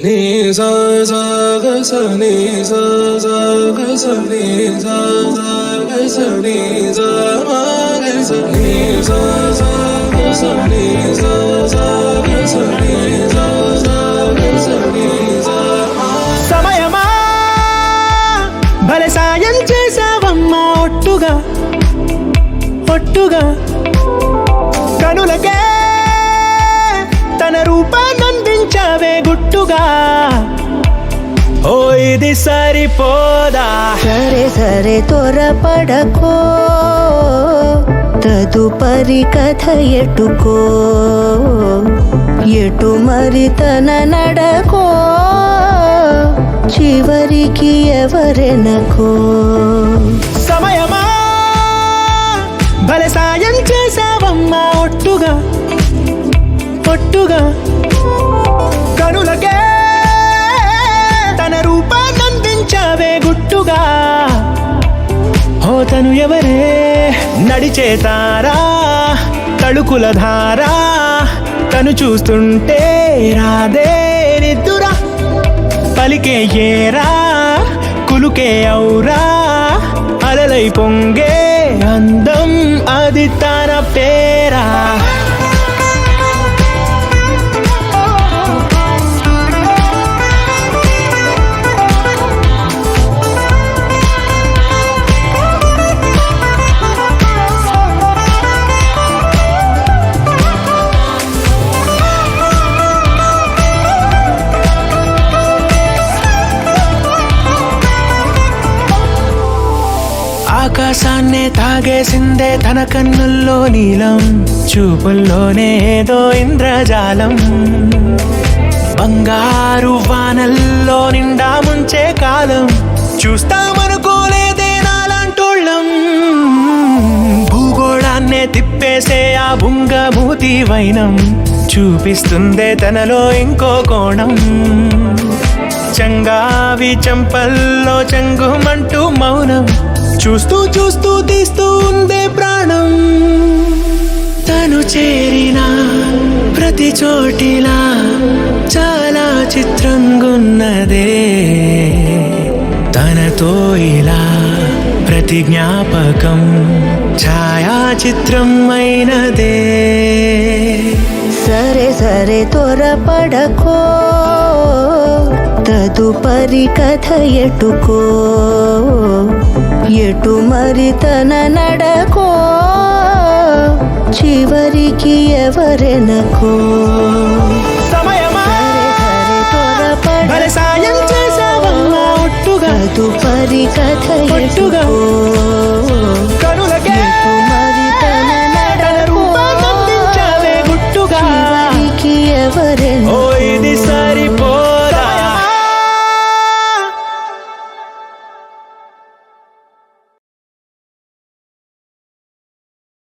నీ సా సా గ స నీ సా సా గ స నీ సా సా గ స నీ సా మా గ స నీ సా సా గ స నీ సా సా గ స నీ సా సా గ స నీ సా సమయమా భలే సాయం చేసావమ్మా ఒట్టుగా ఒట్టుగా కనులకే తన రూపాన్నందించావే గుట్టుగా ఓ ఇది సరిపోదా సరే సరే త్వరపడకో తదుపరి కథ ఎటుకో ఎటు మరి తన నడకో చివరికి ఎవరెనకో సమయమా భలే సాయం చేసావమ్మా ఒట్టుగా ఒట్టుగా కనులకే తన రూపాన్నందించావే గుట్టుగా ఓ తను ఎవరే నడిచేతారా తళుకుల ధారా తను చూస్తుంటే రాదే నిద్దురా పలికే ఏరా కులుకే ఔరా అలలై పొంగే అందం అది తన పేరా ఆకాశాన్నే తాగేసిందే తన కన్నుల్లో నీలం చూపుల్లోనే ఏదో ఇంద్రజాలం బంగారు వానల్లో నిండా ముంచే కాలం చూస్తామనుకోలేదే నాలాంటోళ్ళం భూగోళాన్నే తిప్పేసే ఆ బుంగమూతి వైనం చూపిస్తుందే తనలో ఇంకో కోణం చంగావి చంపల్లో చంగుమంటూ మౌనం చూస్తూ చూస్తూ తీస్తూ ఉందే ప్రాణం తను చేరిన ప్రతి చోటిలా చాలా చిత్రంగున్నదే తనతో ఇలా ప్రతి జ్ఞాపకం ఛాయాచిత్రం అయినదే సరే సరే త్వరపడకో తదుపరి కథ ఎటుకో ఎటు మరి తన నడకో చివరికి ఎవరెనకో సమయమా భలే సాయం చేసావమ్మా ఒట్టుగా తదుపరి కథ ఒట్టుగా ఎటుకో